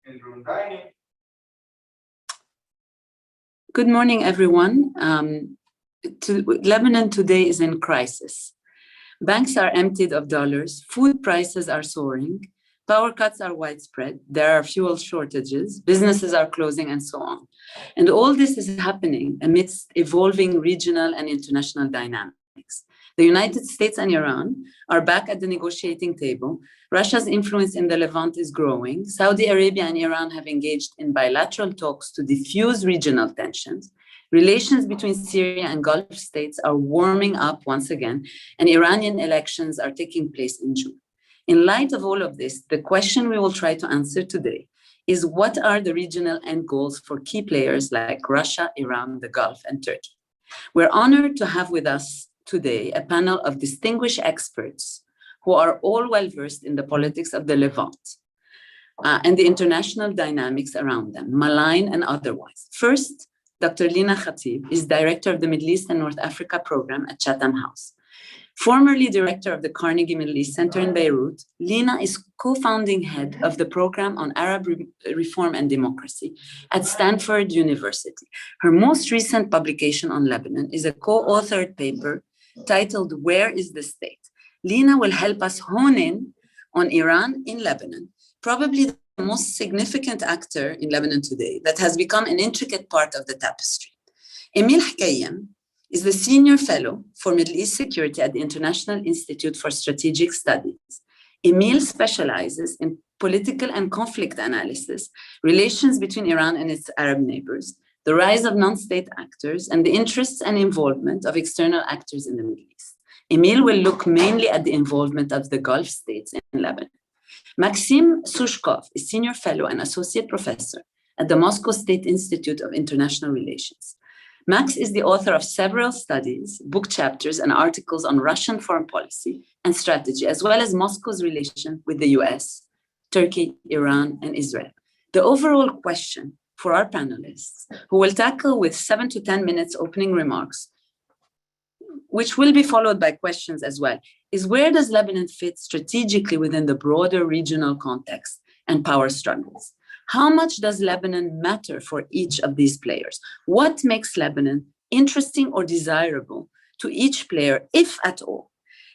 in-room dining. Good morning, everyone. Lebanon today is in crisis. Banks are emptied of dollars, food prices are soaring, power cuts are widespread, there are fuel shortages, businesses are closing, and so on. And all this is happening amidst evolving regional and international dynamics. The United States and Iran are back at the negotiating table. Russia's influence in the Levant is growing. Saudi Arabia and Iran have engaged in bilateral talks to diffuse regional tensions. Relations between Syria and Gulf states are warming up once again, and Iranian elections are taking place in June. In light of all of this, the question we will try to answer today is what are the regional end goals for key players like Russia, Iran, the Gulf, and Turkey? We're honored to have with us today a panel of distinguished experts who are all well-versed in the politics of the Levant and the international dynamics around them, malign and otherwise. First, Dr. Lina Khatib is Director of the Middle East and North Africa Program at Chatham House. Formerly Director of the Carnegie Middle East Center in Beirut, Lina is co-founding head of the Program on Arab Reform and Democracy at Stanford University. Her most recent publication on Lebanon is a co-authored paper titled Where is the State? Lina will help us hone in on Iran in Lebanon, probably the most significant actor in Lebanon today that has become an intricate part of the tapestry. Emil Hkayem is the Senior Fellow for Middle East Security at the International Institute for Strategic Studies. Emil specializes in political and conflict analysis, relations between Iran and its Arab neighbors, the rise of non-state actors, and the interests and involvement of external actors in the Middle East. Emil will look mainly at the involvement of the Gulf states in Lebanon. Maxim Sushkov is Senior Fellow and Associate Professor at the Moscow State Institute of International Relations. Max is the author of several studies, book chapters, and articles on Russian foreign policy and strategy, as well as Moscow's relation with the US, Turkey, Iran, and Israel. The overall question for our panelists, who will tackle with 7 to 10 minutes opening remarks, which will be followed by questions as well, is where does Lebanon fit strategically within the broader regional context and power struggles? How much does Lebanon matter for each of these players? What makes Lebanon interesting or desirable to each player, if at all?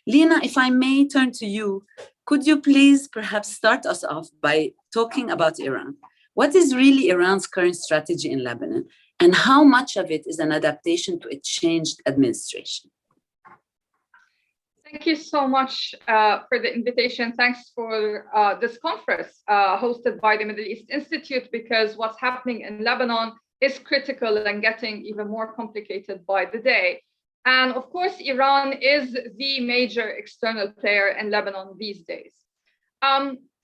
Lina, if I may turn to you, could you please perhaps start us off by talking about Iran? What is really Iran's current strategy in Lebanon, and how much of it is an adaptation to a changed administration? Thank you so much for the invitation. Thanks for this conference hosted by the Middle East Institute, because what's happening in Lebanon is critical and getting even more complicated by the day. And of course, Iran is the major external player in Lebanon these days.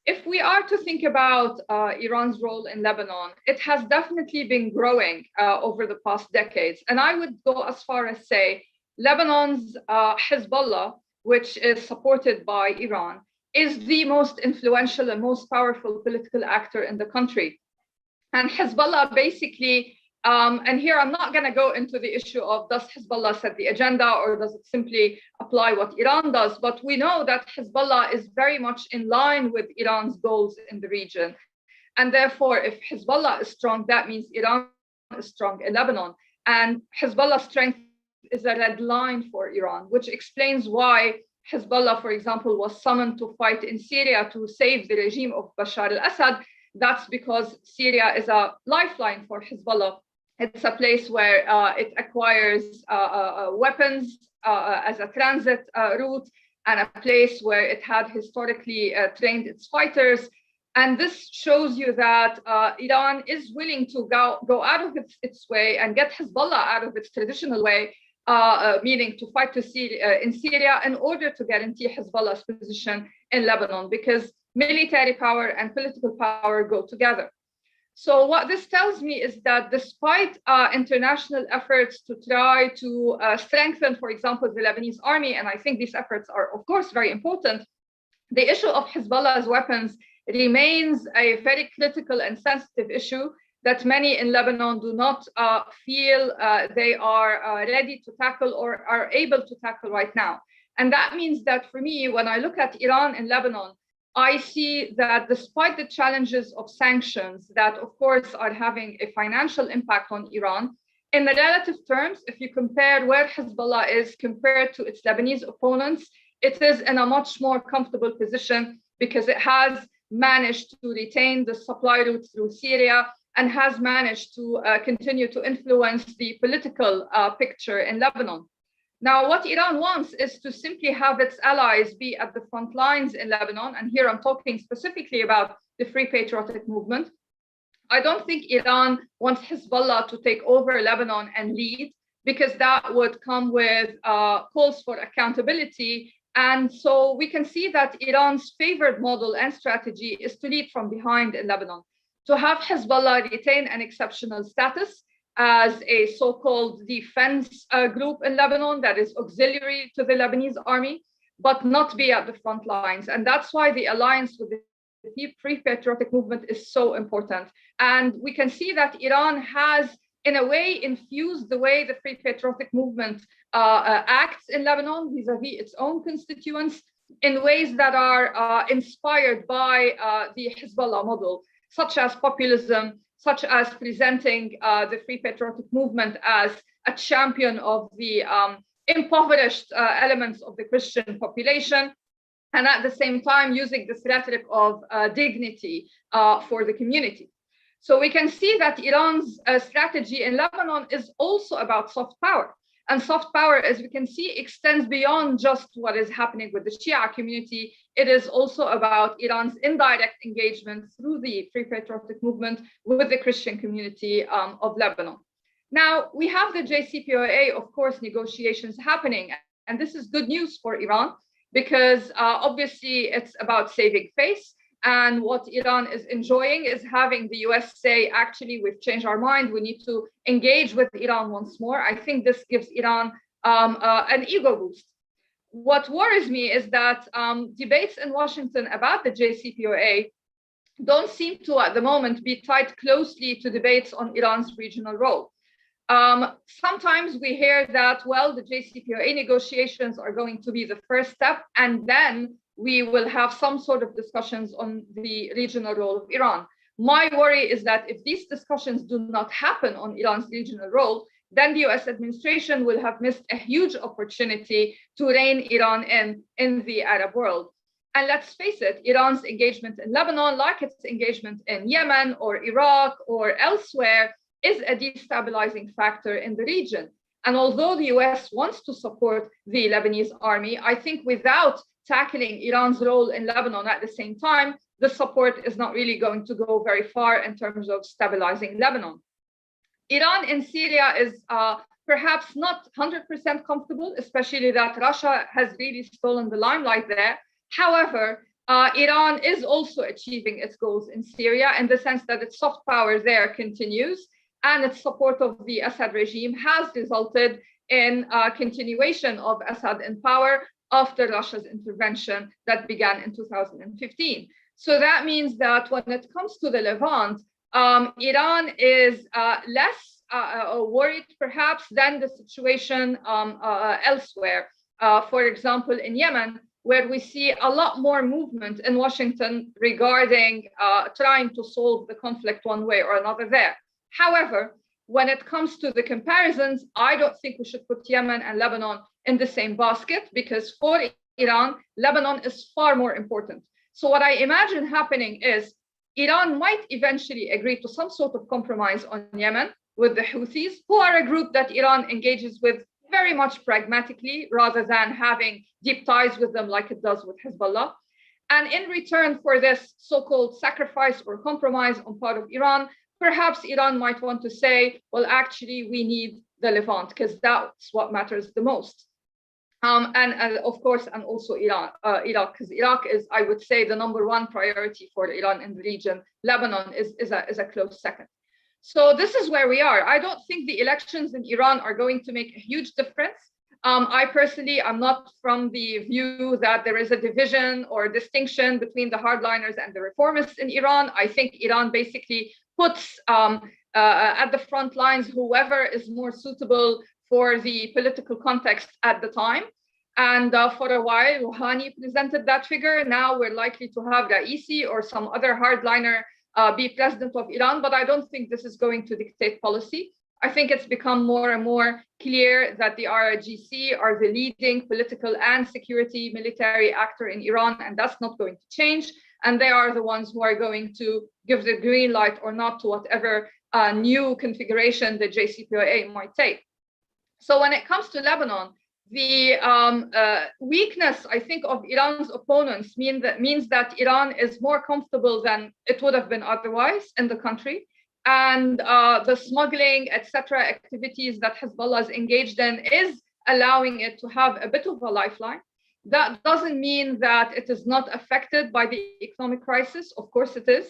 If we are to think about Iran's role in Lebanon, it has definitely been growing over the past decades. And I would go as far as say Lebanon's Hezbollah, which is supported by Iran, is the most influential and most powerful political actor in the country. And Hezbollah basically, and here I'm not going to go into the issue of does Hezbollah set the agenda or does it simply apply what Iran does, but we know that Hezbollah is very much in line with Iran's goals in the region. And therefore, if Hezbollah is strong, that means Iran is strong in Lebanon. And Hezbollah's strength is a red line for Iran, which explains why Hezbollah, for example, was summoned to fight in Syria to save the regime of Bashar al-Assad. That's because Syria is a lifeline for Hezbollah. It's a place where it acquires weapons as a transit route, and a place where it had historically trained its fighters. And this shows you that Iran is willing to go out of its way and get Hezbollah out of its traditional way, meaning to fight in Syria in order to guarantee Hezbollah's position in Lebanon, because military power and political power go together. So what this tells me is that despite international efforts to try to strengthen, for example, the Lebanese army, and I think these efforts are, of course, very important, the issue of Hezbollah's weapons remains a very critical and sensitive issue that many in Lebanon do not feel they are ready to tackle or are able to tackle right now. And that means that for me, when I look at Iran and Lebanon, I see that despite the challenges of sanctions that, of course, are having a financial impact on Iran, in the relative terms, if you compare where Hezbollah is compared to its Lebanese opponents, it is in a much more comfortable position because it has managed to retain the supply route through Syria and has managed to continue to influence the political picture in Lebanon. Now, what Iran wants is to simply have its allies be at the front lines in Lebanon. And here I'm talking specifically about the Free Patriotic Movement. I don't think Iran wants Hezbollah to take over Lebanon and lead, because that would come with calls for accountability. And so we can see that Iran's favored model and strategy is to lead from behind in Lebanon, to have Hezbollah retain an exceptional status as a so-called defense group in Lebanon that is auxiliary to the Lebanese army, but not be at the front lines. And that's why the alliance with the Free Patriotic Movement is so important. And we can see that Iran has, in a way, infused the way the Free Patriotic Movement acts in Lebanon vis-a-vis its own constituents in ways that are inspired by the Hezbollah model, such as populism, such as presenting the Free Patriotic Movement as a champion of the impoverished elements of the Christian population, and at the same time using this rhetoric of dignity for the community. So we can see that Iran's strategy in Lebanon is also about soft power. And soft power, as we can see, extends beyond just what is happening with the Shia community. It is also about Iran's indirect engagement through the Free Patriotic Movement with the Christian community of Lebanon. Now, we have the JCPOA, of course, negotiations happening. And this is good news for Iran, because obviously it's about saving face. And what Iran is enjoying is having the US say, actually, we've changed our mind. We need to engage with Iran once more. I think this gives Iran an ego boost. What worries me is that debates in Washington about the JCPOA don't seem to, at the moment, be tied closely to debates on Iran's regional role. Sometimes we hear that, well, the JCPOA negotiations are going to be the first step, and then we will have some sort of discussions on the regional role of Iran. My worry is that if these discussions do not happen on Iran's regional role, then the US administration will have missed a huge opportunity to rein Iran in the Arab world. And let's face it, Iran's engagement in Lebanon, like its engagement in Yemen or Iraq or elsewhere, is a destabilizing factor in the region. And although the US wants to support the Lebanese army, I think without tackling Iran's role in Lebanon at the same time, the support is not really going to go very far in terms of stabilizing Lebanon. Iran in Syria is perhaps not 100% comfortable, especially that Russia has really stolen the limelight there. However, Iran is also achieving its goals in Syria in the sense that its soft power there continues, and its support of the Assad regime has resulted in continuation of Assad in power after Russia's intervention that began in 2015. So that means that when it comes to the Levant, Iran is less worried perhaps than the situation elsewhere. For example, in Yemen, where we see a lot more movement in Washington regarding trying to solve the conflict one way or another there. However, when it comes to the comparisons, I don't think we should put Yemen and Lebanon in the same basket, because for Iran, Lebanon is far more important. So what I imagine happening is Iran might eventually agree to some sort of compromise on Yemen with the Houthis, who are a group that Iran engages with very much pragmatically, rather than having deep ties with them like it does with Hezbollah. And in return for this so-called sacrifice or compromise on part of Iran, perhaps Iran might want to say, well, actually, we need the Levant, because that's what matters the most. And of course, and also Iraq, because Iraq is, I would say, the number one priority for Iran in the region. Lebanon is a close second. So this is where we are. I don't think the elections in Iran are going to make a huge difference. I personally am not from the view that there is a division or distinction between the hardliners and the reformists in Iran. I think Iran basically puts at the front lines whoever is more suitable for the political context at the time. And for a while, Rouhani presented that figure. Now we're likely to have Raisi or some other hardliner be president of Iran, but I don't think this is going to dictate policy. I think it's become more and more clear that the RIGC are the leading political and security military actor in Iran, and that's not going to change. And they are the ones who are going to give the green light or not to whatever new configuration the JCPOA might take. So when it comes to Lebanon, the weakness, I think, of Iran's opponents means that Iran is more comfortable than it would have been otherwise in the country. And the smuggling, etc., activities that Hezbollah is engaged in is allowing it to have a bit of a lifeline. That doesn't mean that it is not affected by the economic crisis. Of course it is.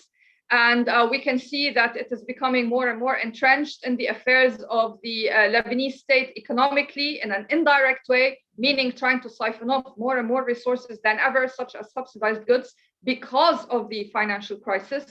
And we can see that it is becoming more and more entrenched in the affairs of the Lebanese state economically in an indirect way, meaning trying to siphon off more and more resources than ever, such as subsidized goods, because of the financial crisis.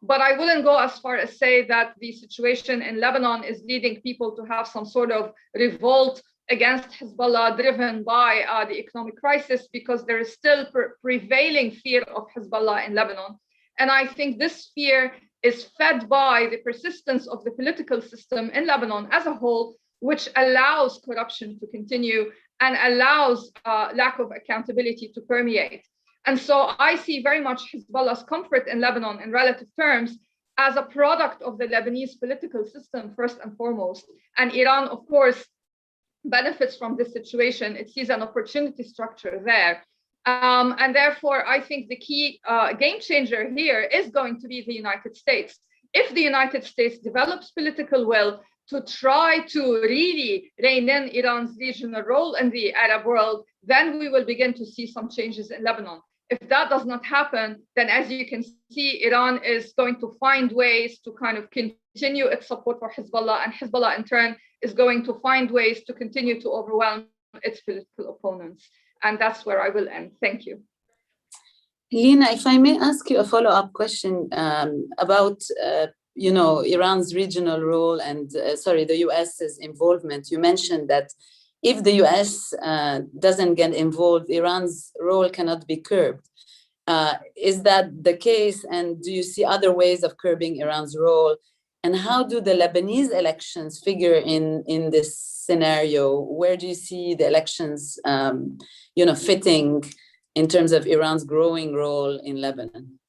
But I wouldn't go as far as say that the situation in Lebanon is leading people to have some sort of revolt against Hezbollah driven by the economic crisis, because there is still prevailing fear of Hezbollah in Lebanon. And I think this fear is fed by the persistence of the political system in Lebanon as a whole, which allows corruption to continue and allows lack of accountability to permeate. And so I see very much Hezbollah's comfort in Lebanon in relative terms as a product of the Lebanese political system, first and foremost. And Iran, of course, benefits from this situation. It sees an opportunity structure there. And therefore, I think the key game changer here is going to be the United States. If the United States develops political will to try to really rein in Iran's regional role in the Arab world, then we will begin to see some changes in Lebanon. If that does not happen, then as you can see, Iran is going to find ways to kind of continue its support for Hezbollah, and Hezbollah in turn is going to find ways to continue to overwhelm its political opponents. And that's where I will end. Thank you. Lina, if I may ask you a follow-up question about Iran's regional role and the US's involvement. You mentioned that if the US doesn't get involved, Iran's role cannot be curbed. Is that the case? And do you see other ways of curbing Iran's role? And how do the Lebanese elections figure in this scenario? Where do you see the elections, fitting in terms of Iran's growing role in Lebanon?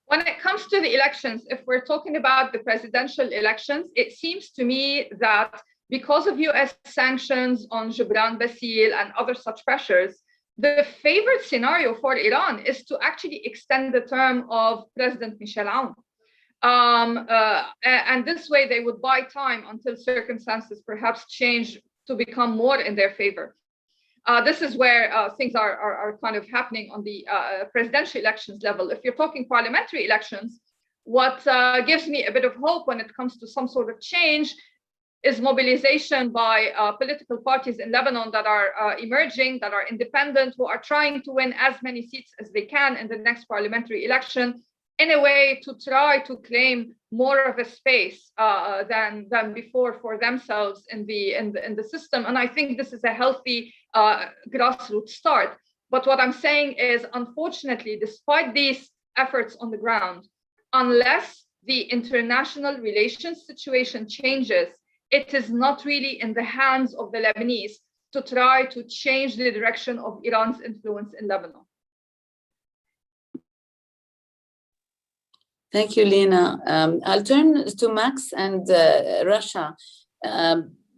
When it comes to the elections, if we're talking about the presidential elections, it seems to me that because of US sanctions on Gibran Bassil and other such pressures, the favored scenario for Iran is to actually extend the term of President Michel Aoun. And this way they would buy time until circumstances perhaps change to become more in their favor. This is where things are kind of happening on the presidential elections level. If you're talking parliamentary elections, what gives me a bit of hope when it comes to some sort of change is mobilization by political parties in Lebanon that are emerging, that are independent, who are trying to win as many seats as they can in the next parliamentary election, in a way to try to claim more of a space than before for themselves in the system. And I think this is a healthy grassroots start. But what I'm saying is, unfortunately, despite these efforts on the ground, unless the international relations situation changes, it is not really in the hands of the Lebanese to try to change the direction of Iran's influence in Lebanon. Thank you, Lina. I'll turn to Max and Russia.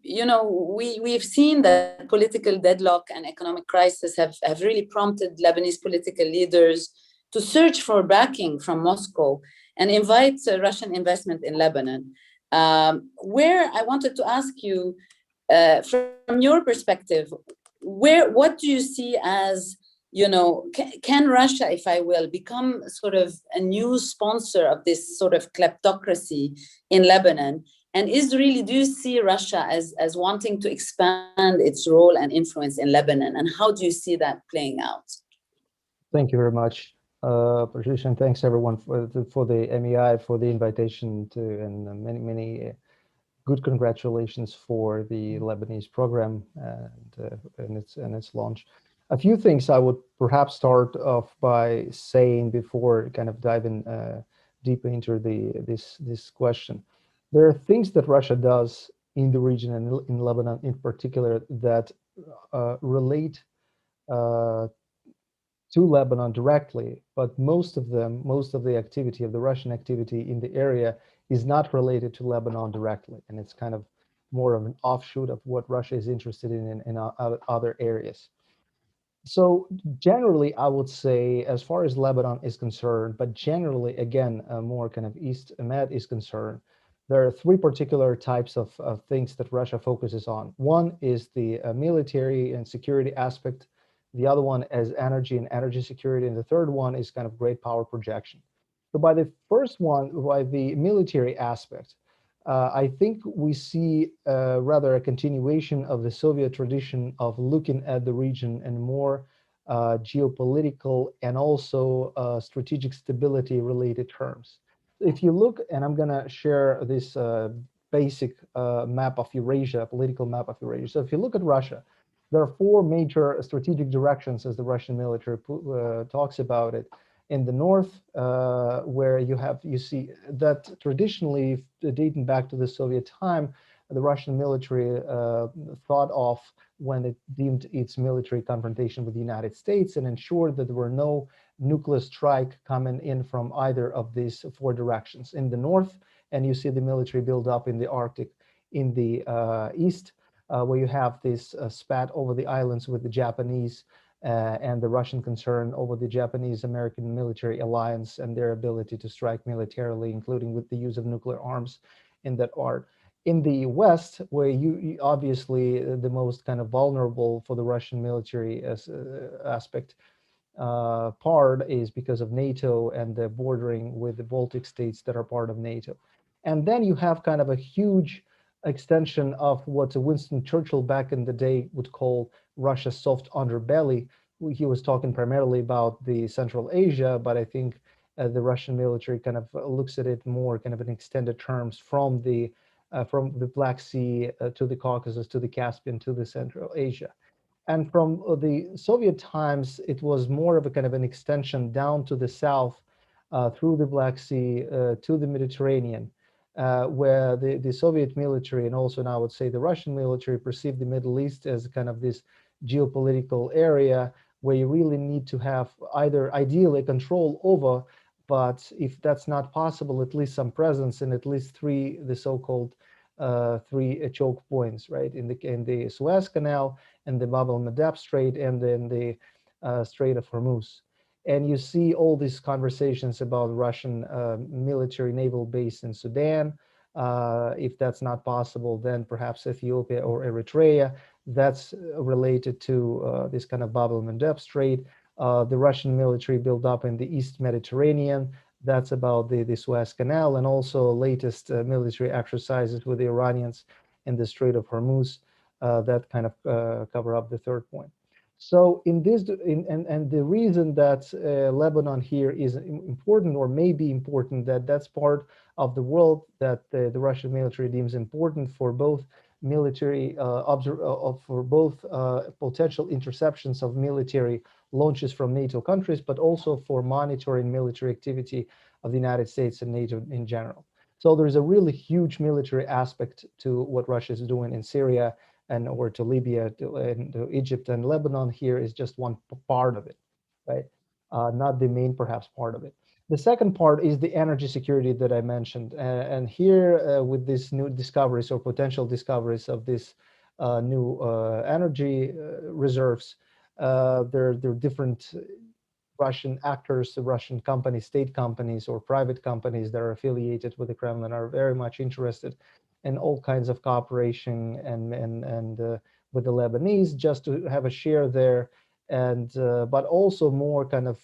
We've seen that political deadlock and economic crisis have really prompted Lebanese political leaders to search for backing from Moscow and invite Russian investment in Lebanon. Where I wanted to ask you, from your perspective, what do you see as, can Russia, if I will, become sort of a new sponsor of this sort of kleptocracy in Lebanon? And do you see Russia as wanting to expand its role and influence in Lebanon? And how do you see that playing out? Thank you very much, Patricia, and thanks everyone for the MEI for the invitation to, and many good congratulations for the Lebanese program and its launch. A few things I would perhaps start off by saying before kind of diving deep into this question. There are things that Russia does in the region and in Lebanon in particular that relate to Lebanon directly, but most of the activity of the Russian activity in the area is not related to Lebanon directly, and it's kind of more of an offshoot of what Russia is interested in other areas. So generally, I would say, as far as Lebanon is concerned, but generally, again, more kind of East Med is concerned, there are three particular types of things that Russia focuses on. One is the military and security aspect. The other one is energy and energy security. And the third one is kind of great power projection. So by the first one, by the military aspect, I think we see rather a continuation of the Soviet tradition of looking at the region in more geopolitical and also strategic stability related terms. If you look, and I'm going to share this basic map of Eurasia, political map of Eurasia. So if you look at Russia, there are four major strategic directions as the Russian military talks about it. In the north, where you see that traditionally dating back to the Soviet time, the Russian military thought of when it deemed its military confrontation with the United States and ensured that there were no nuclear strike coming in from either of these four directions. In the north, and you see the military build up in the Arctic. In the east, where you have this spat over the islands with the Japanese and the Russian concern over the Japanese-American military alliance and their ability to strike militarily, including with the use of nuclear arms in that art. In the West, where you obviously the most kind of vulnerable for the Russian military aspect part is because of NATO and the bordering with the Baltic states that are part of NATO. And then you have kind of a huge extension of what Winston Churchill back in the day would call Russia's soft underbelly. He was talking primarily about the Central Asia, but I think the Russian military kind of looks at it more kind of in extended terms from the Black Sea to the Caucasus to the Caspian to the Central Asia. And from the Soviet times, it was more of a kind of an extension down to the south through the Black Sea to the Mediterranean, where the Soviet military and also now I would say the Russian military perceived the Middle East as kind of this geopolitical area where you really need to have either ideally control over, but if that's not possible, at least some presence in at least three, the so-called three choke points, right? In the Suez Canal and the Bab el-Mandeb Strait and then the Strait of Hormuz. And you see all these conversations about Russian military naval base in Sudan. If that's not possible, then perhaps Ethiopia or Eritrea. That's related to this kind of Bab el-Mandeb Strait. The Russian military build up in the East Mediterranean. That's about the Suez Canal and also latest military exercises with the Iranians in the Strait of Hormuz that kind of cover up the third point. So in this, and the reason that Lebanon here is important or may be important, that's part of the world that the Russian military deems important for both military, for both potential interceptions of military launches from NATO countries, but also for monitoring military activity of the United States and NATO in general. So there's a really huge military aspect to what Russia is doing in Syria and or to Libya, to Egypt and Lebanon. Here is just one part of it, right? Not the main, perhaps, part of it. The second part is the energy security that I mentioned. And here with these new discoveries or potential discoveries of this new energy reserves, there are different Russian actors, Russian companies, state companies or private companies that are affiliated with the Kremlin are very much interested in all kinds of cooperation and with the Lebanese just to have a share there, and but also more kind of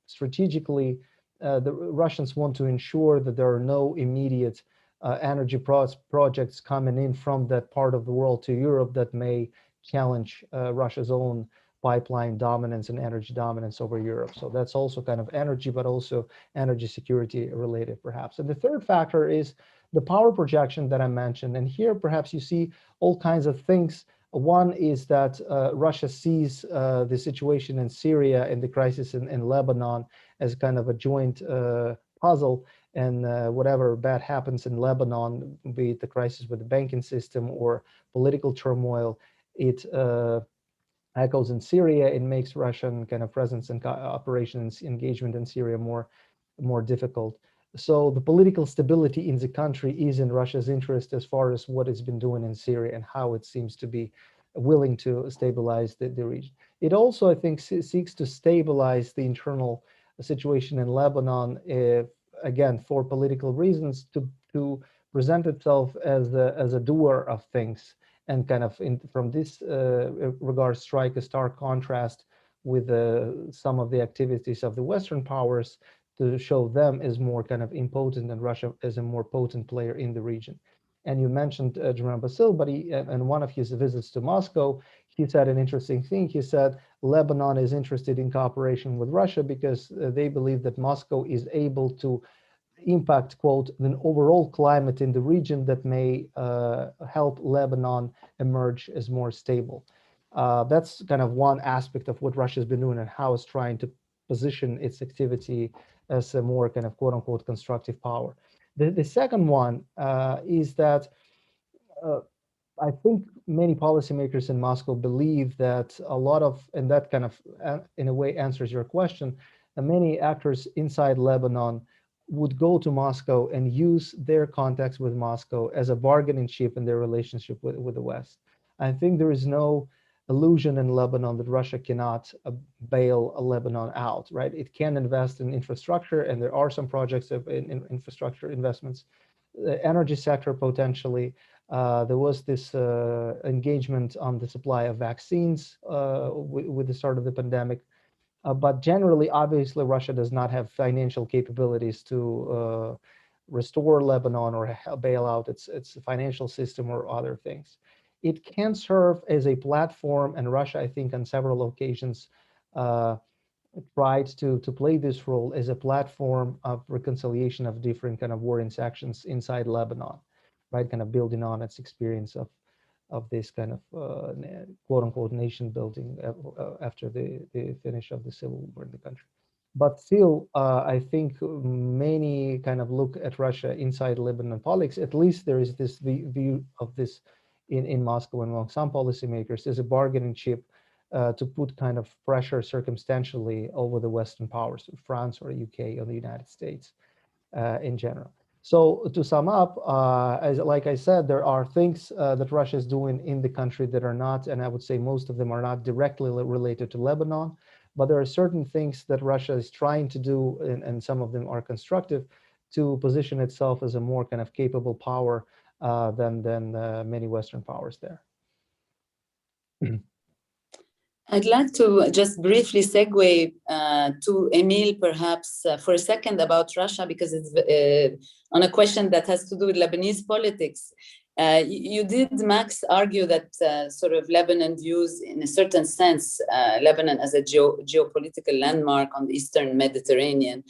strategically, the Russians want to ensure that there are no immediate energy projects coming in from that part of the world to Europe that may challenge Russia's own pipeline dominance and energy dominance over Europe. So that's also kind of energy, but also energy security related, perhaps. And the third factor is the power projection that I mentioned. And here, perhaps you see all kinds of things. One is that Russia sees the situation in Syria and the crisis in Lebanon as kind of a joint puzzle. And whatever bad happens in Lebanon, be it the crisis with the banking system or political turmoil, it echoes in Syria. It makes Russian kind of presence and operations engagement in Syria more difficult. So the political stability in the country is in Russia's interest as far as what it's been doing in Syria and how it seems to be willing to stabilize the region. It also, I think, seeks to stabilize the internal situation in Lebanon, again, for political reasons, to present itself as a doer of things, and kind of from this regard strike a stark contrast with some of the activities of the Western powers, to show them as more kind of impotent and Russia as a more potent player in the region. And you mentioned Jerome Basil, but in one of his visits to Moscow, he said an interesting thing. He said Lebanon is interested in cooperation with Russia because they believe that Moscow is able to impact, quote, an overall climate in the region that may help Lebanon emerge as more stable. That's kind of one aspect of what Russia's been doing and how it's trying to position its activity as a more kind of quote unquote constructive power. The second one is that I think many policymakers in Moscow believe that a lot of, and that kind of in a way answers your question, many actors inside Lebanon would go to Moscow and use their contacts with Moscow as a bargaining chip in their relationship with the West. I think there is no illusion in Lebanon that Russia cannot bail Lebanon out, right? It can invest in infrastructure, and there are some projects in infrastructure investments. The energy sector potentially. There was this engagement on the supply of vaccines with the start of the pandemic. But generally, obviously, Russia does not have financial capabilities to restore Lebanon or bail out its financial system or other things. It can serve as a platform, and Russia, I think, on several occasions tried to play this role as a platform of reconciliation of different kind of warring sections inside Lebanon, right? Kind of building on its experience of this kind of quote unquote nation building after the finish of the civil war in the country. But still, I think many kind of look at Russia inside Lebanon politics. At least there is this view of this in Moscow and among some policymakers as a bargaining chip to put kind of pressure circumstantially over the Western powers, France or UK or the United States in general. So to sum up, like I said, there are things that Russia is doing in the country that are not, and I would say most of them are not directly related to Lebanon, but there are certain things that Russia is trying to do, and some of them are constructive, to position itself as a more kind of capable power than many Western powers there. I'd like to just briefly segue to Emil, perhaps, for a second about Russia, because it's on a question that has to do with Lebanese politics. You did, Max, argue that sort of Lebanon views, in a certain sense, Lebanon as a geopolitical landmark on the Eastern Mediterranean.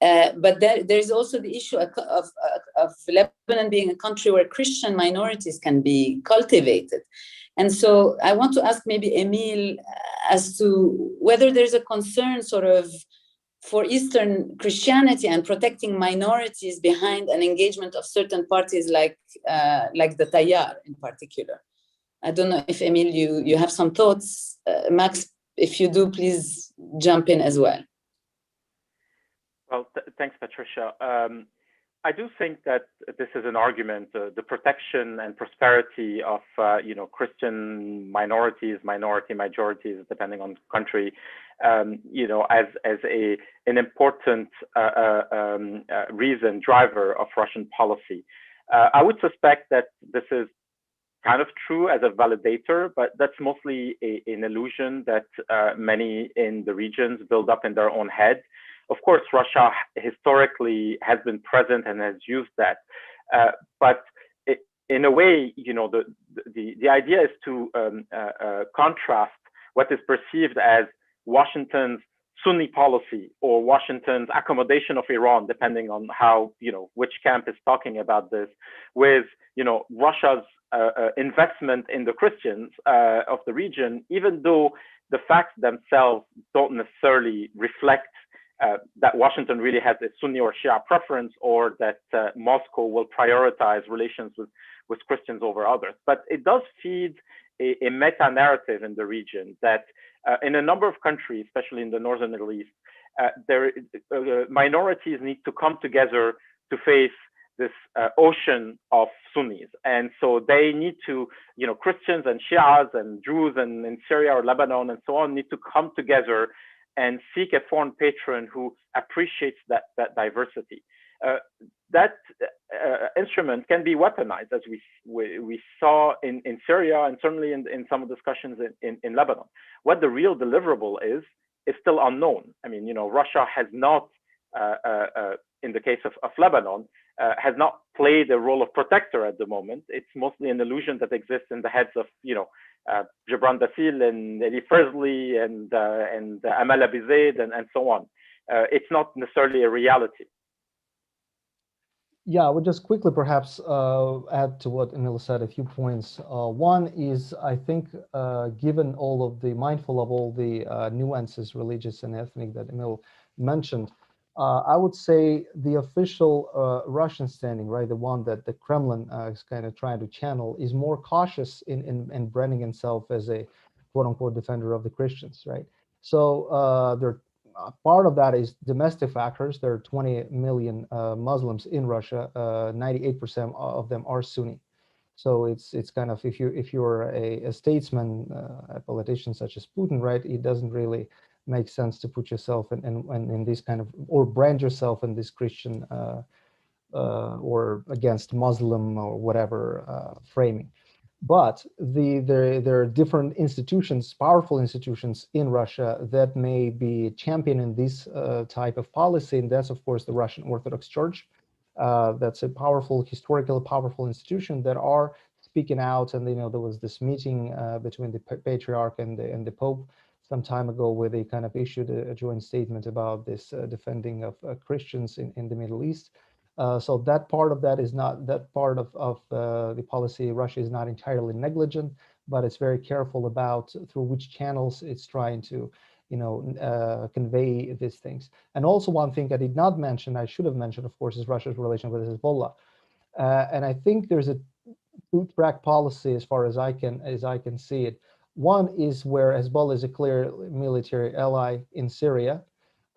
But there's also the issue of Lebanon being a country where Christian minorities can be cultivated. And so I want to ask maybe Emil as to whether there's a concern sort of for Eastern Christianity and protecting minorities behind an engagement of certain parties like the Tayyar in particular. I don't know if, Emil, you have some thoughts. Max, if you do, please jump in as well. Well, thanks, Patricia. I do think that this is an argument, the protection and prosperity of, Christian minorities, majorities, depending on the country, as an important driver of Russian policy. I would suspect that this is kind of true as a validator, but that's mostly an illusion that many in the regions build up in their own head. Of course, Russia historically has been present and has used that, but in a way, the idea is to contrast what is perceived as Washington's Sunni policy or Washington's accommodation of Iran, depending on how, which camp is talking about this, with, Russia's investment in the Christians of the region, even though the facts themselves don't necessarily reflect that Washington really has a Sunni or Shia preference, or that Moscow will prioritize relations with Christians over others. But it does feed a meta-narrative in the region that in a number of countries, especially in the northern Middle East, minorities need to come together to face this ocean of Sunnis. And so they need to, Christians and Shias and Jews and in Syria or Lebanon and so on need to come together and seek a foreign patron who appreciates that diversity. That instrument can be weaponized, as we saw in Syria and certainly in some discussions in Lebanon. What the real deliverable is still unknown. I mean, Russia has not, in the case of Lebanon, has not played a role of protector at the moment. It's mostly an illusion that exists in the heads of, Gibran Dasil and Eli Ferzli and Amal Abizaid and so on. It's not necessarily a reality. Yeah, I would just quickly perhaps add to what Emil said a few points. One is, I think, given all of mindful of all the nuances, religious and ethnic, that Emil mentioned, I would say the official Russian standing, right, the one that the Kremlin is kind of trying to channel, is more cautious in branding himself as a quote unquote defender of the Christians, right? So part of that is domestic factors. There are 20 million Muslims in Russia. 98% of them are Sunni. So it's kind of, if you're a statesman, a politician such as Putin, right, it doesn't really make sense to put yourself in this kind of, or brand yourself in this Christian or against Muslim or whatever framing. But there are different institutions, powerful institutions in Russia that may be championing this type of policy, and that's of course the Russian Orthodox Church. That's a historically powerful institution that are speaking out. And there was this meeting between the Patriarch and the Pope some time ago, where they kind of issued a joint statement about this defending of Christians in the Middle East. So that part of that is not, that part of the policy, Russia is not entirely negligent, but it's very careful about through which channels it's trying to, convey these things. And also one thing I did not mention, I should have mentioned, of course, is Russia's relation with Hezbollah. And I think there's a two-track policy as far as I can see it. One is where Hezbollah is a clear military ally in Syria,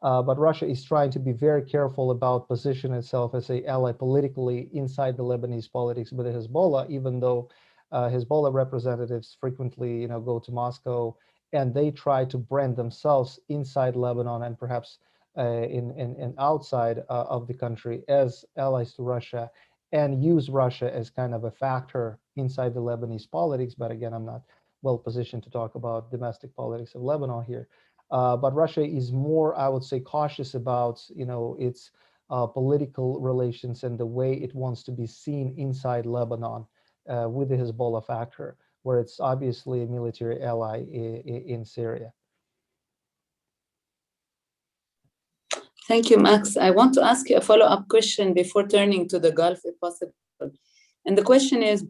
but Russia is trying to be very careful about positioning itself as an ally politically inside the Lebanese politics with Hezbollah, even though Hezbollah representatives frequently, go to Moscow and they try to brand themselves inside Lebanon and perhaps in outside of the country as allies to Russia, and use Russia as kind of a factor inside the Lebanese politics. But again, I'm not well positioned to talk about domestic politics of Lebanon here. But Russia is more, I would say, cautious about, its political relations and the way it wants to be seen inside Lebanon with the Hezbollah factor, where it's obviously a military ally in Syria. Thank you, Max. I want to ask you a follow-up question before turning to the Gulf, if possible. And the question is,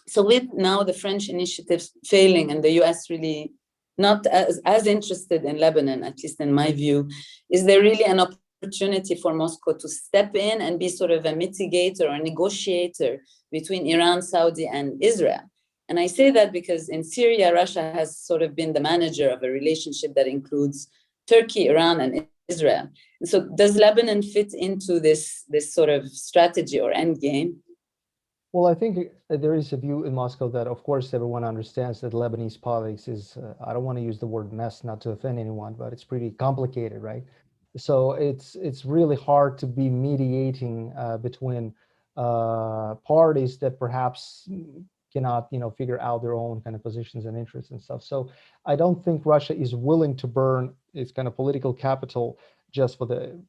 so with now the French initiatives failing and the US really not as interested in Lebanon, at least in my view, is there really an opportunity for Moscow to step in and be sort of a mitigator or negotiator between Iran, Saudi, and Israel? And I say that because in Syria, Russia has sort of been the manager of a relationship that includes Turkey, Iran, and Israel. And so does Lebanon fit into this sort of strategy or end game? Well, I think there is a view in Moscow that, of course, everyone understands that Lebanese politics is, I don't want to use the word mess, not to offend anyone, but it's pretty complicated, right? So it's really hard to be mediating between parties that perhaps cannot, figure out their own kind of positions and interests and stuff. So I don't think Russia is willing to burn its kind of political capital just for the,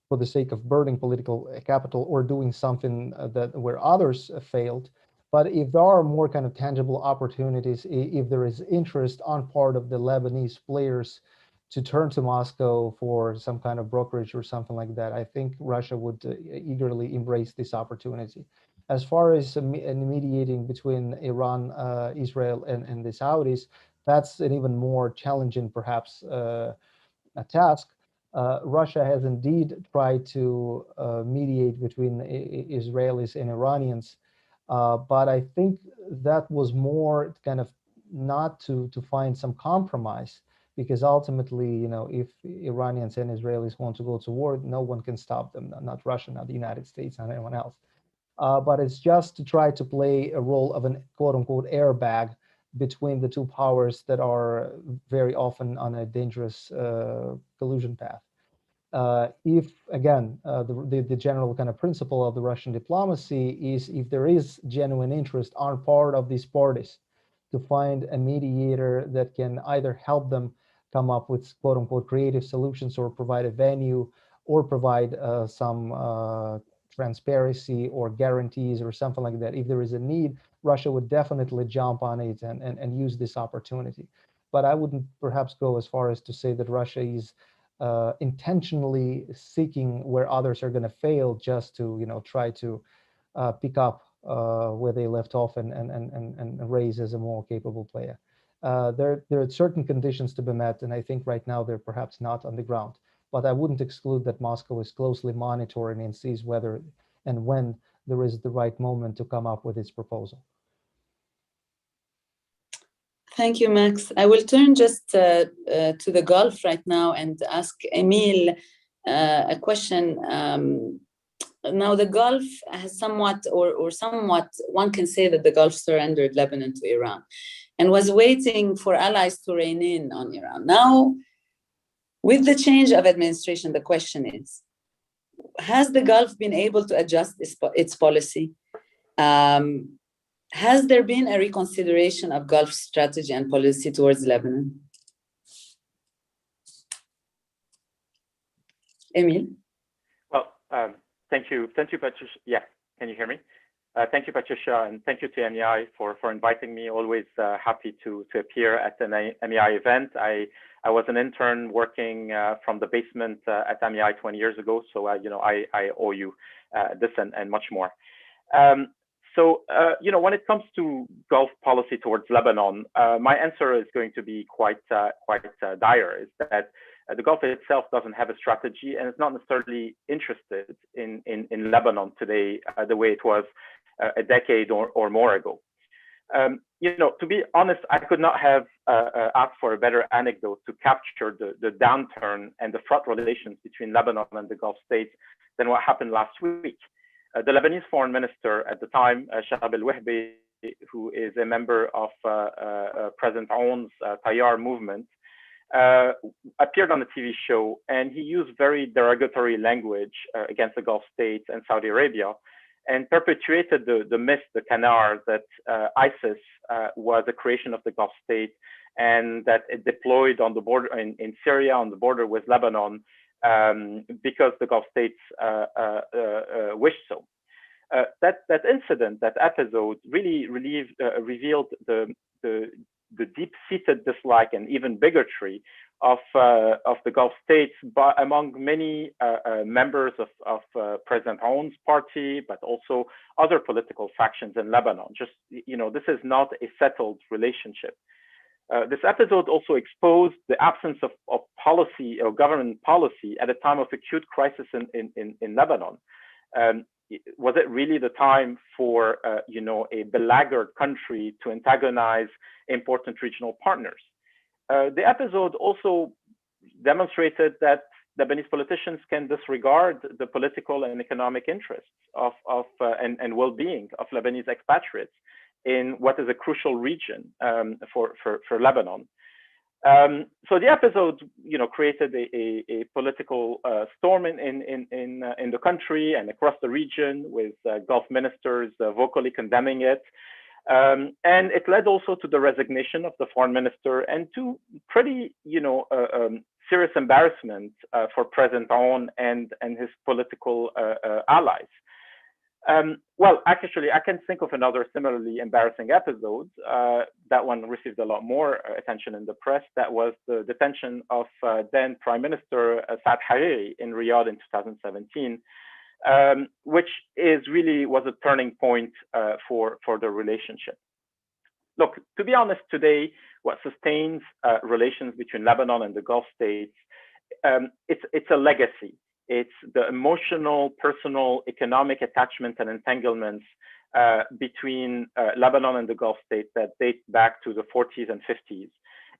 for the sake of burning political capital or doing something that where others failed. But if there are more kind of tangible opportunities, if there is interest on part of the Lebanese players to turn to Moscow for some kind of brokerage or something like that, I think Russia would eagerly embrace this opportunity. As far as mediating between Iran, Israel, and the Saudis, that's an even more challenging, perhaps, a task. Russia has indeed tried to mediate between Israelis and Iranians, but I think that was more kind of not to find some compromise, because ultimately, if Iranians and Israelis want to go to war, no one can stop them, not Russia, not the United States, not anyone else. But it's just to try to play a role of an quote unquote airbag between the two powers that are very often on a dangerous collusion path. If again, the general kind of principle of the Russian diplomacy is, if there is genuine interest on part of these parties to find a mediator that can either help them come up with quote unquote creative solutions, or provide a venue, or provide some transparency or guarantees or something like that. If there is a need, Russia would definitely jump on it and use this opportunity. But I wouldn't perhaps go as far as to say that Russia is intentionally seeking where others are going to fail, just to try to pick up where they left off and raise as a more capable player. There are certain conditions to be met, and I think right now they're perhaps not on the ground. But I wouldn't exclude that Moscow is closely monitoring and sees whether and when there is the right moment to come up with its proposal. Thank you, Max. I will turn just to the Gulf right now and ask Emil a question. Now, the Gulf has somewhat, one can say that the Gulf surrendered Lebanon to Iran and was waiting for allies to rein in on Iran. Now, with the change of administration, the question is, has the Gulf been able to adjust its policy? Has there been a reconsideration of Gulf strategy and policy towards Lebanon? Emil? Well, thank you, Patricia. Yeah, can you hear me? Thank you, Patricia, and thank you to MEI for inviting me. Always happy to appear at an MEI event. I was an intern working from the basement at MEI 20 years ago, so I owe you this and much more. So when it comes to Gulf policy towards Lebanon, my answer is going to be quite dire. Is that the Gulf itself doesn't have a strategy, and it's not necessarily interested in Lebanon today the way it was a decade or more ago. To be honest, I could not have asked for a better anecdote to capture the downturn and the fraught relations between Lebanon and the Gulf states than what happened last week. The Lebanese foreign minister at the time, Shahab al-Wahbi, who is a member of President Aoun's Tayyar movement, appeared on a TV show, and he used very derogatory language against the Gulf states and Saudi Arabia, and perpetuated the myth, the canard, that ISIS was a creation of the Gulf states, and that it deployed on the border in Syria on the border with Lebanon because the Gulf states wished so. That incident, that episode, really revealed the deep-seated dislike and even bigotry of the Gulf states, but among many members of President Aoun's party, but also other political factions in Lebanon. Just this is not a settled relationship. This episode also exposed the absence of policy or government policy at a time of acute crisis in Lebanon. Was it really the time for a beleaguered country to antagonize important regional partners? The episode also demonstrated that Lebanese politicians can disregard the political and economic interests and well-being of Lebanese expatriates in what is a crucial region for Lebanon. So the episode, created a political storm in the country and across the region, with Gulf ministers vocally condemning it. And it led also to the resignation of the foreign minister and to pretty, serious embarrassment for President Aoun and his political allies. Well, actually, I can think of another similarly embarrassing episode. That one received a lot more attention in the press. That was the detention of then Prime Minister Saad Hariri in Riyadh in 2017, which was a turning point for the relationship. Look, to be honest, today, what sustains relations between Lebanon and the Gulf states, it's a legacy. It's the emotional, personal, economic attachments and entanglements between Lebanon and the Gulf states that date back to the 40s and 50s.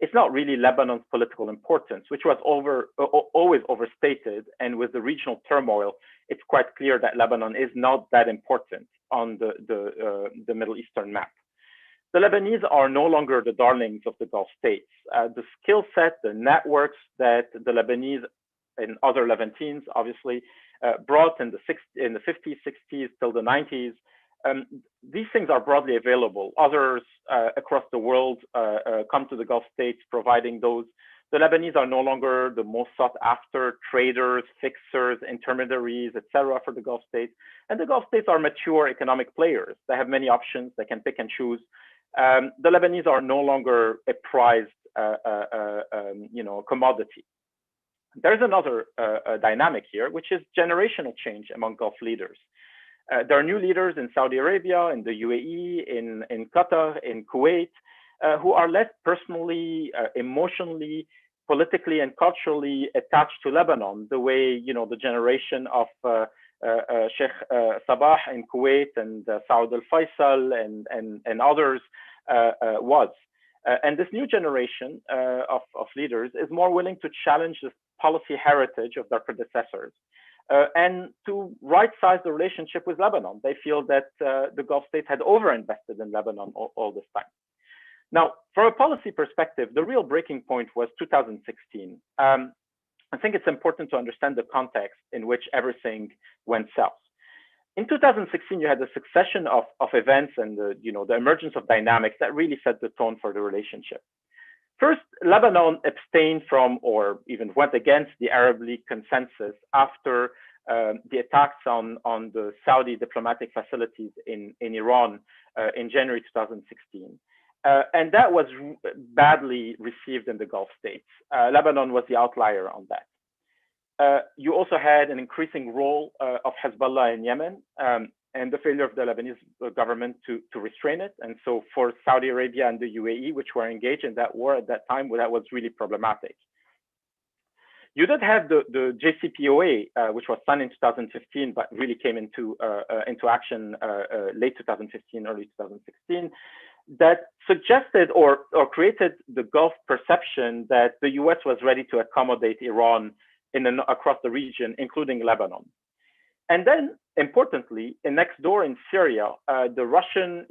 It's not really Lebanon's political importance, which was always overstated. And with the regional turmoil, it's quite clear that Lebanon is not that important on the Middle Eastern map. The Lebanese are no longer the darlings of the Gulf states. The skill set, the networks that the Lebanese and other Levantines obviously brought in the 50s, 60s till the 90s, these things are broadly available. Others across the world come to the Gulf states providing those. The Lebanese are no longer the most sought after traders, fixers, intermediaries, etc. for the Gulf states. And the Gulf states are mature economic players. They have many options. They can pick and choose. The Lebanese are no longer a prized commodity. There's another dynamic here, which is generational change among Gulf leaders. There are new leaders in Saudi Arabia, in the UAE, in Qatar, in Kuwait, who are less personally, emotionally, politically, and culturally attached to Lebanon, the way the generation of Sheikh Sabah in Kuwait and Saud al-Faisal and others was. And this new generation of leaders is more willing to challenge this policy heritage of their predecessors and to right-size the relationship with Lebanon. They feel that the Gulf states had overinvested in Lebanon all this time. Now, from a policy perspective, the real breaking point was 2016. I think it's important to understand the context in which everything went south. In 2016, you had a succession of events and the emergence of dynamics that really set the tone for the relationship. First, Lebanon abstained from or even went against the Arab League consensus after the attacks on the Saudi diplomatic facilities in Iran in January 2016. And that was badly received in the Gulf states. Lebanon was the outlier on that. You also had an increasing role of Hezbollah in Yemen and the failure of the Lebanese government to restrain it. And so for Saudi Arabia and the UAE, which were engaged in that war at that time, that was really problematic. You did have the JCPOA, which was signed in 2015, but really came into action late 2015, early 2016, that suggested or created the Gulf perception that the US was ready to accommodate Iran across the region, including Lebanon. And then, importantly, next door in Syria, the Russian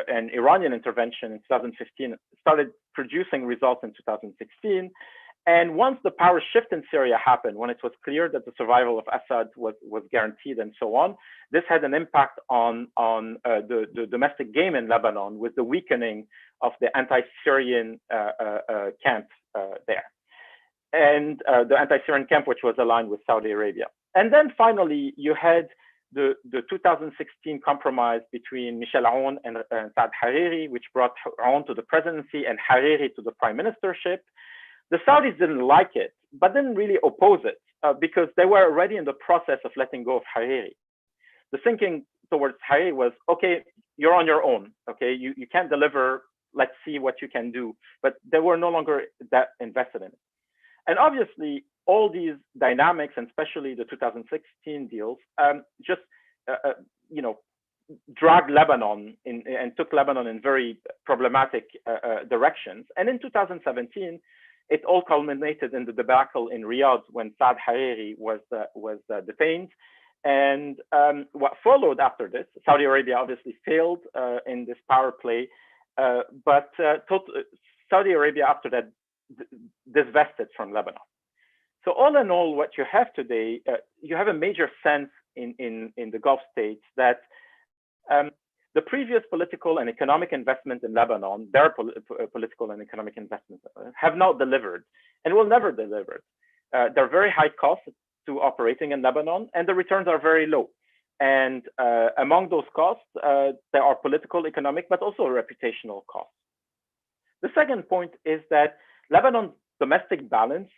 and Iranian intervention in 2015 started producing results in 2016. And once the power shift in Syria happened, when it was clear that the survival of Assad was guaranteed and so on, this had an impact on the domestic game in Lebanon with the weakening of the anti-Syrian camp there. And the anti-Syrian camp, which was aligned with Saudi Arabia. And then finally, you had the 2016 compromise between Michel Aoun and Saad Hariri, which brought Aoun to the presidency and Hariri to the prime ministership. The Saudis didn't like it, but didn't really oppose it because they were already in the process of letting go of Hariri. The thinking towards Hariri was, okay, you're on your own, okay? You can't deliver, let's see what you can do. But they were no longer that invested in it. And obviously, all these dynamics, and especially the 2016 deals, just dragged Lebanon and took Lebanon in very problematic directions. And in 2017, it all culminated in the debacle in Riyadh when Saad Hariri was detained. And what followed after this, Saudi Arabia obviously failed in this power play, but Saudi Arabia after that divested from Lebanon. So all in all, what you have today, you have a major sense in the Gulf states that the previous political and economic investment in Lebanon, their political and economic investments, have not delivered and will never deliver. They're very high costs to operating in Lebanon, and the returns are very low. And among those costs, there are political, economic, but also reputational costs. The second point is that Lebanon's domestic balance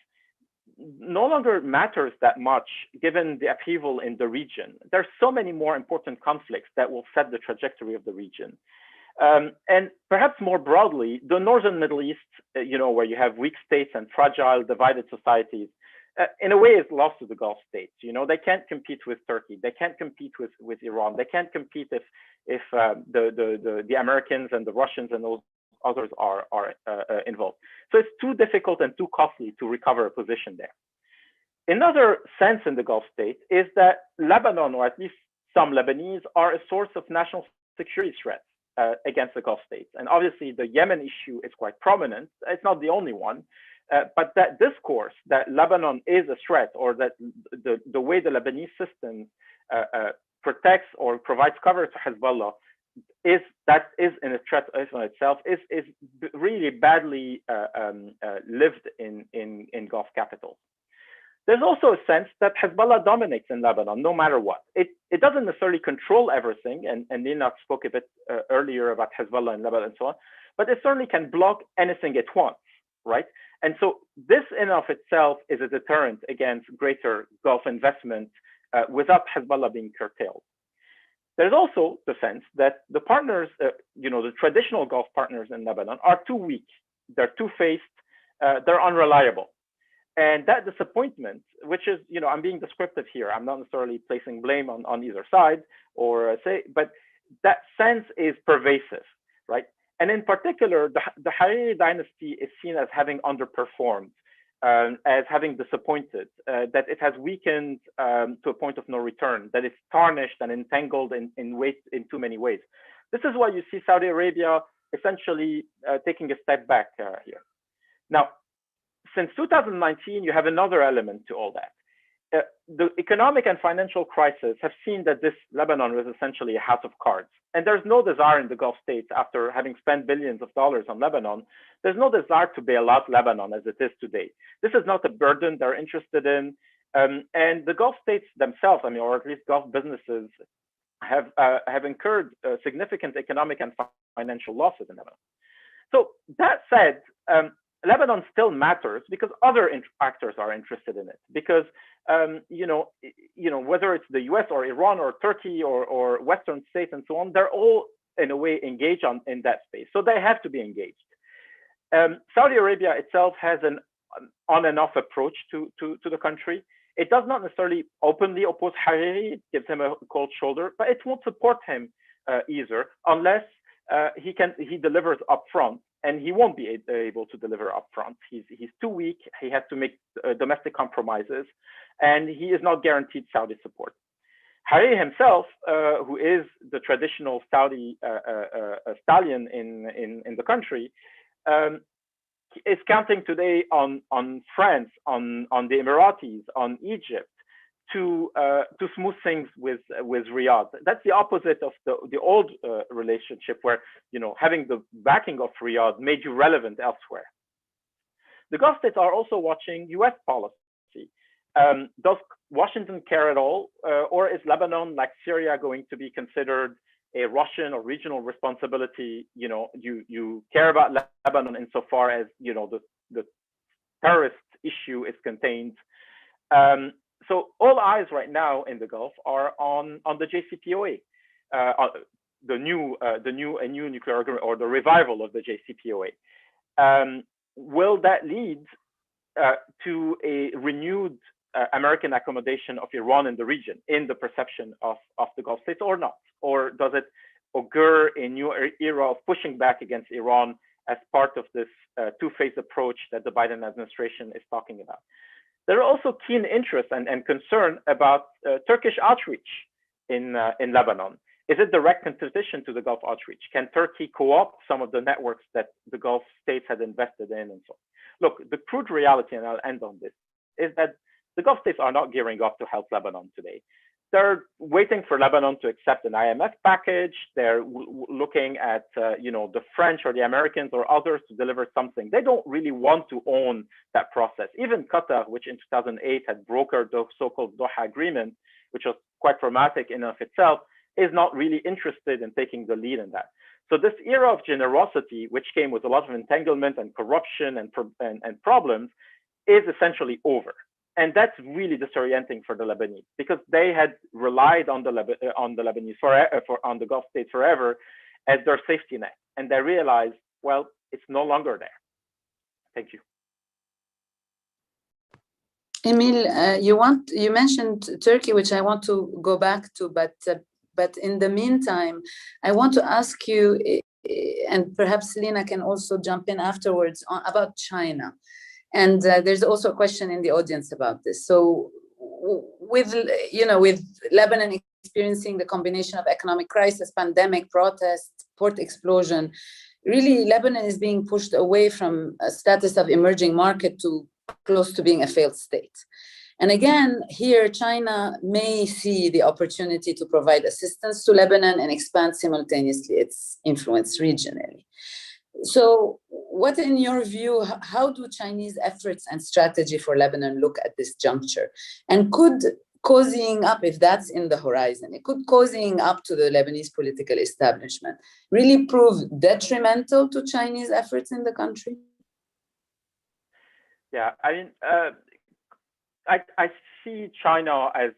no longer matters that much given the upheaval in the region. There's so many more important conflicts that will set the trajectory of the region. And perhaps more broadly, the northern Middle East, where you have weak states and fragile, divided societies, in a way is lost to the Gulf states. They can't compete with Turkey. They can't compete with Iran. They can't compete if the Americans and the Russians and those others are involved. So it's too difficult and too costly to recover a position there. Another sense in the Gulf states is that Lebanon, or at least some Lebanese, are a source of national security threats against the Gulf states. And obviously the Yemen issue is quite prominent. It's not the only one, but that discourse that Lebanon is a threat, or that the way the Lebanese system protects or provides cover to Hezbollah is in a threat on itself, is really badly lived in Gulf capitals. There's also a sense that Hezbollah dominates in Lebanon, no matter what. It doesn't necessarily control everything, and Nina spoke a bit earlier about Hezbollah in Lebanon and so on, but it certainly can block anything it wants, right? And so this in of itself is a deterrent against greater Gulf investment without Hezbollah being curtailed. There's also the sense that the partners, the traditional Gulf partners in Lebanon are too weak. They're two-faced, they're unreliable. And that disappointment, which is, I'm being descriptive here. I'm not necessarily placing blame on either side but that sense is pervasive, right? And in particular, the Hariri dynasty is seen as having underperformed, as having disappointed, that it has weakened to a point of no return, that it's tarnished and entangled in too many ways. This is why you see Saudi Arabia essentially taking a step back here. Now, since 2019, you have another element to all that. The economic and financial crisis have seen that this Lebanon was essentially a house of cards. And there's no desire in the Gulf states, after having spent billions of dollars on Lebanon, there's no desire to bail out Lebanon as it is today. This is not a burden they're interested in. And the Gulf states themselves, or at least Gulf businesses, have incurred significant economic and financial losses in Lebanon. So that said, Lebanon still matters because other actors are interested in it. Because whether it's the U.S. or Iran or Turkey or Western states and so on, they're all in a way engaged in that space. So they have to be engaged. Saudi Arabia itself has an on and off approach to the country. It does not necessarily openly oppose Hariri. It gives him a cold shoulder, but it won't support him either unless he delivers upfront. And he won't be able to deliver upfront. He's too weak. He has to make domestic compromises, and he is not guaranteed Saudi support. Hariri himself, who is the traditional Saudi stallion in the country, is counting today on France, on the Emiratis, on Egypt to smooth things with Riyadh. That's the opposite of the old relationship where having the backing of Riyadh made you relevant elsewhere. The Gulf states are also watching U.S. policy. Does Washington care at all, or is Lebanon, like Syria, going to be considered a Russian or regional responsibility? You care about Lebanon insofar as the terrorist issue is contained. So all eyes right now in the Gulf are on the JCPOA, a new nuclear agreement, or the revival of the JCPOA. Will that lead to a renewed American accommodation of Iran in the region, in the perception of the Gulf states, or not? Or does it augur a new era of pushing back against Iran as part of this two-phase approach that the Biden administration is talking about? There are also keen interest and concern about Turkish outreach in Lebanon. Is it direct competition to the Gulf outreach? Can Turkey co-opt some of the networks that the Gulf states had invested in and so on? Look, the crude reality, and I'll end on this, is that the Gulf states are not gearing up to help Lebanon today. They're waiting for Lebanon to accept an IMF package. They're looking at the French or the Americans or others to deliver something. They don't really want to own that process. Even Qatar, which in 2008 had brokered the so-called Doha agreement, which was quite traumatic in and of itself, is not really interested in taking the lead in that. So this era of generosity, which came with a lot of entanglement and corruption and problems, is essentially over. And that's really disorienting for the Lebanese, because they had relied on the Lebanese on the Gulf states forever as their safety net, and they realized, well, it's no longer there. Thank you. Emil, you mentioned Turkey, which I want to go back to, but in the meantime, I want to ask you, and perhaps Lina can also jump in afterwards, about China. And there's also a question in the audience about this. So with Lebanon experiencing the combination of economic crisis, pandemic, protests, port explosion, really Lebanon is being pushed away from a status of emerging market to close to being a failed state. And again, here, China may see the opportunity to provide assistance to Lebanon and expand simultaneously its influence regionally. So what, in your view, how do Chinese efforts and strategy for Lebanon look at this juncture? And could cozying up, if that's in the horizon, could cozying up to the Lebanese political establishment really prove detrimental to Chinese efforts in the country? Yeah, I mean, I see China as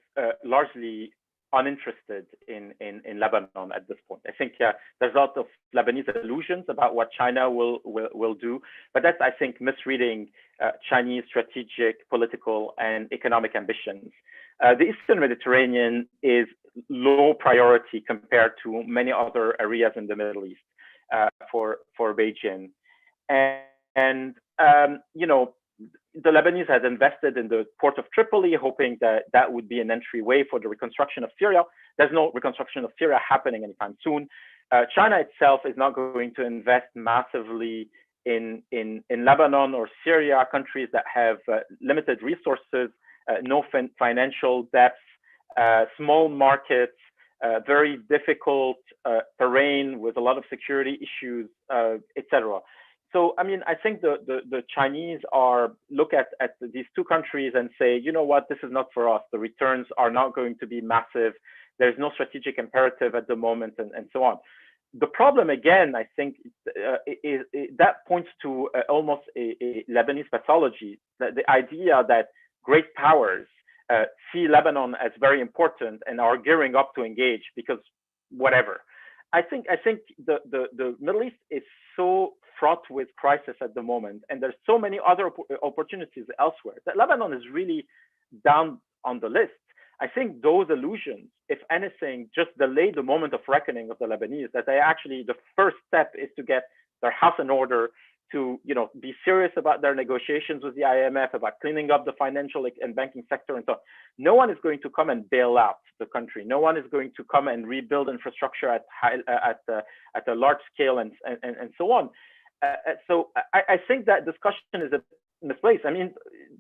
largely uninterested in Lebanon at this point. I think there's a lot of Lebanese illusions about what China will do, but that's, I think, misreading Chinese strategic, political, and economic ambitions. The Eastern Mediterranean is low priority compared to many other areas in the Middle East for Beijing, and the Lebanese had invested in the port of Tripoli, hoping that that would be an entryway for the reconstruction of Syria. There's no reconstruction of Syria happening anytime soon. China itself is not going to invest massively in Lebanon or Syria, countries that have limited resources, no financial depth, small markets, very difficult terrain with a lot of security issues, etc. So, I mean, I think the Chinese look at these two countries and say, you know what, this is not for us. The returns are not going to be massive. There's no strategic imperative at the moment, and so on. The problem, again, I think, is that points to almost a Lebanese pathology, that the idea that great powers see Lebanon as very important and are gearing up to engage because whatever. I think the Middle East is so fraught with crisis at the moment, and there's so many other opportunities elsewhere that Lebanon is really down on the list. I think those illusions, if anything, just delay the moment of reckoning of the Lebanese, that they actually, the first step is to get their house in order, to be serious about their negotiations with the IMF, about cleaning up the financial and banking sector and so on. No one is going to come and bail out the country. No one is going to come and rebuild infrastructure at a large scale and so on. So I think that discussion is misplaced. I mean,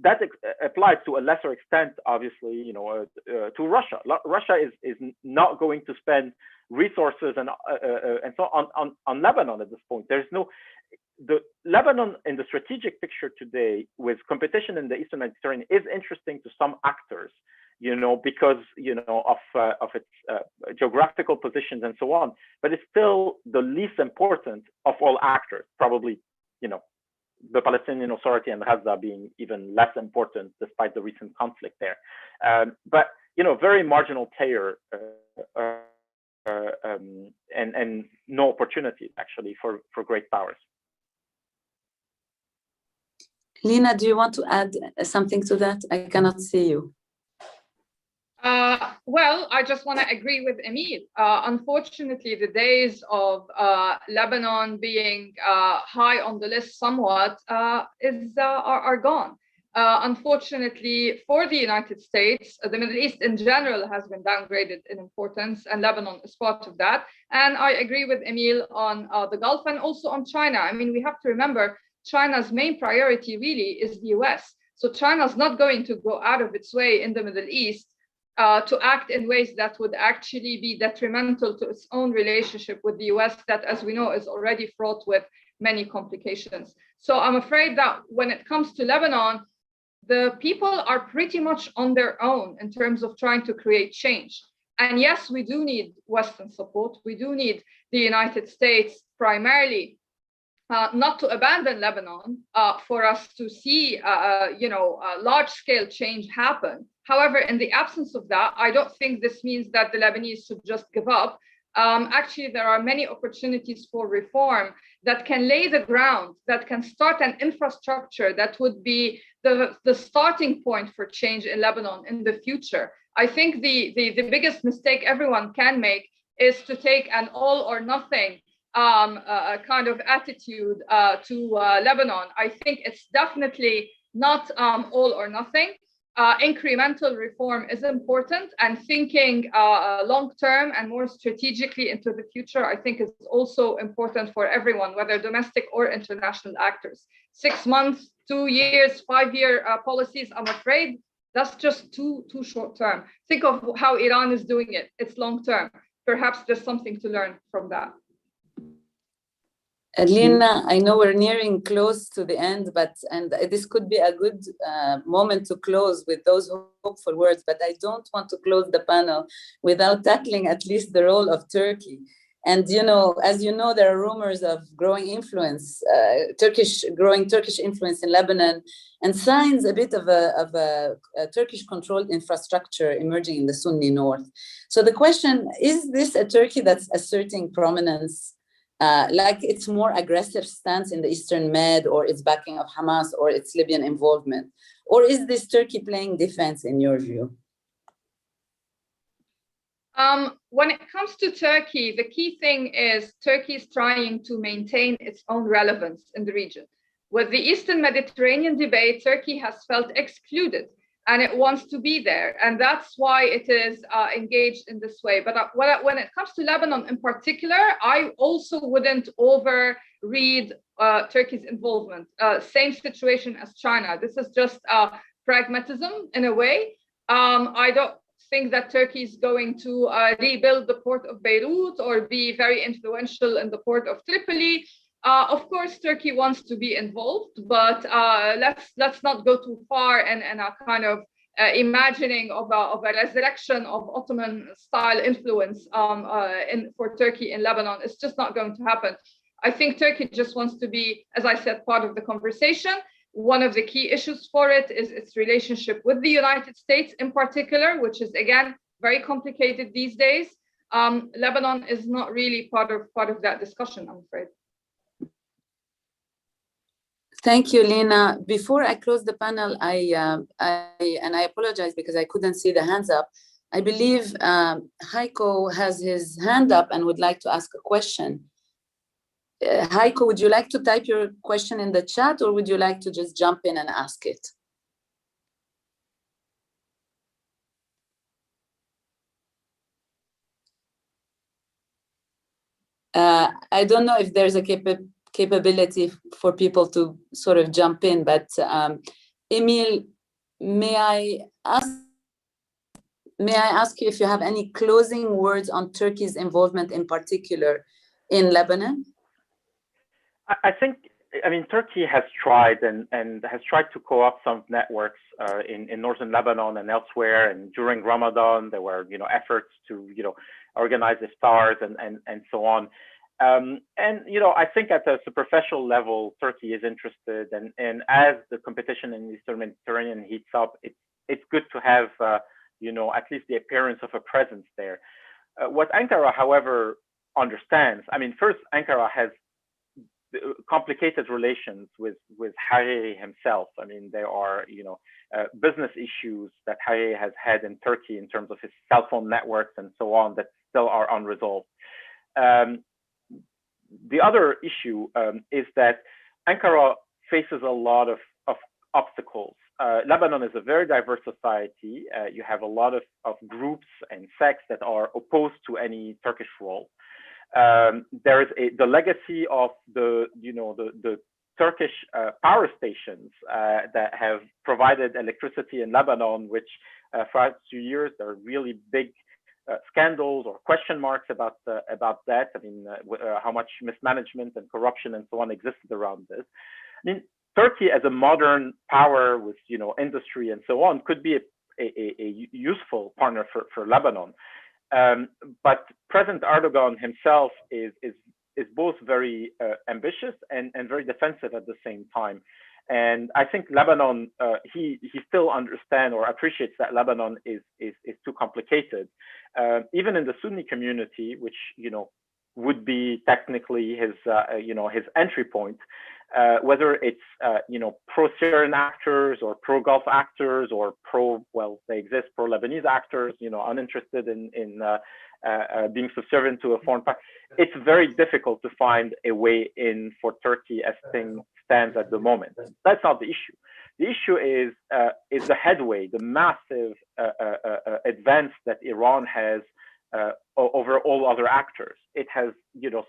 that applies to a lesser extent, obviously, to Russia. Russia is not going to spend resources and so on Lebanon at this point. The Lebanon in the strategic picture today, with competition in the Eastern Mediterranean, is interesting to some actors, because of its geographical positions and so on. But it's still the least important of all actors. Probably, the Palestinian Authority and Gaza being even less important despite the recent conflict there. But very marginal player. And no opportunities actually for great powers. Lina, do you want to add something to that? I cannot see you. Well, I just want to agree with Emil. Unfortunately, the days of Lebanon being high on the list somewhat are gone. Unfortunately, for the United States, the Middle East in general has been downgraded in importance, and Lebanon is part of that. And I agree with Emil on the Gulf and also on China. I mean, we have to remember China's main priority really is the US. So China's not going to go out of its way in the Middle East to act in ways that would actually be detrimental to its own relationship with the US, that, as we know, is already fraught with many complications. So I'm afraid that when it comes to Lebanon, the people are pretty much on their own in terms of trying to create change. And yes, we do need Western support. We do need the United States primarily not to abandon Lebanon for us to see, large-scale change happen. However, in the absence of that, I don't think this means that the Lebanese should just give up. Actually, there are many opportunities for reform that can lay the ground, that can start an infrastructure that would be the starting point for change in Lebanon in the future. I think the biggest mistake everyone can make is to take an all or nothing kind of attitude to Lebanon. I think it's definitely not all or nothing. Incremental reform is important, and thinking long-term and more strategically into the future, I think is also important for everyone, whether domestic or international actors. 6 months, 2 years, 5-year policies, I'm afraid that's just too short-term. Think of how Iran is doing it. It's long-term. Perhaps there's something to learn from that. Lina, I know we're nearing close to the end, and this could be a good moment to close with those hopeful words, but I don't want to close the panel without tackling at least the role of Turkey. And, as you know, there are rumors of growing influence, growing Turkish influence in Lebanon, and signs a bit of a Turkish-controlled infrastructure emerging in the Sunni north. So the question, is this a Turkey that's asserting prominence, like its more aggressive stance in the Eastern Med, or its backing of Hamas, or its Libyan involvement? Or is this Turkey playing defense in your view? When it comes to Turkey, the key thing is Turkey is trying to maintain its own relevance in the region. With the Eastern Mediterranean debate, Turkey has felt excluded, and it wants to be there. And that's why it is engaged in this way. But when it comes to Lebanon in particular, I also wouldn't overread Turkey's involvement. Same situation as China. This is just pragmatism in a way. I don't think that Turkey is going to rebuild the port of Beirut or be very influential in the port of Tripoli. Of course, Turkey wants to be involved, but let's not go too far and a kind of imagining of a resurrection of Ottoman-style influence for Turkey in Lebanon. It's just not going to happen. I think Turkey just wants to be, as I said, part of the conversation. One of the key issues for it is its relationship with the United States in particular, which is, again, very complicated these days. Lebanon is not really part of that discussion, I'm afraid. Thank you, Lina. Before I close the panel, I apologize because I couldn't see the hands up. I believe Heiko has his hand up and would like to ask a question. Heiko, would you like to type your question in the chat, or would you like to just jump in and ask it? I don't know if there's a capability for people to sort of jump in, but Emil, may I ask you if you have any closing words on Turkey's involvement in particular in Lebanon? I mean, Turkey has tried and has tried to co-opt some networks in northern Lebanon and elsewhere. And during Ramadan, there were, efforts to, organize iftars and so on. And, I think at a superficial level, Turkey is interested. And as the competition in the Eastern Mediterranean heats up, it's good to have, at least the appearance of a presence there. What Ankara, however, understands, I mean, first, Ankara has complicated relations with Hariri himself. I mean, there are, business issues that Hariri has had in Turkey in terms of his cell phone networks and so on that still are unresolved. The other issue is that Ankara faces a lot of obstacles. Lebanon is a very diverse society. You have a lot of groups and sects that are opposed to any Turkish role. There is the legacy of the Turkish power stations that have provided electricity in Lebanon, which for a few years there are really big scandals or question marks about that. I mean, how much mismanagement and corruption and so on existed around this. I mean, Turkey as a modern power with, industry and so on could be a useful partner for Lebanon. But President Erdogan himself is both very ambitious and very defensive at the same time. And I think Lebanon, he still understands or appreciates that Lebanon is too complicated. Even in the Sunni community, which would be technically his entry point, whether it's pro-Syrian actors or pro-Gulf actors or they exist pro-Lebanese actors, uninterested in being subservient to a foreign power. It's very difficult to find a way in for Turkey as things stands at the moment. That's not the issue. The issue is the headway, the massive advance that Iran has over all other actors. It has,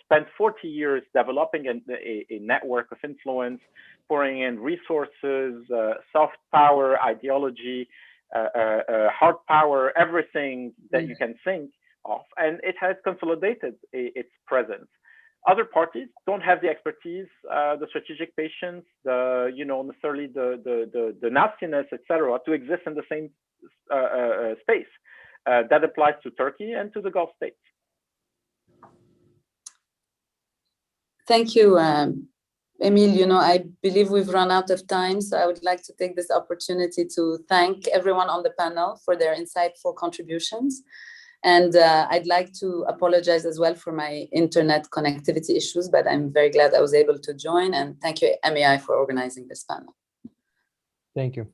spent 40 years developing a network of influence, pouring in resources, soft power, ideology, hard power, everything that you can think of, and it has consolidated its presence. Other parties don't have the expertise, the strategic patience, necessarily the nastiness, etc., to exist in the same space. That applies to Turkey and to the Gulf states. Thank you, Emil. I believe we've run out of time, so I would like to take this opportunity to thank everyone on the panel for their insightful contributions. And I'd like to apologize as well for my internet connectivity issues, but I'm very glad I was able to join. And thank you, MEI, for organizing this panel. Thank you.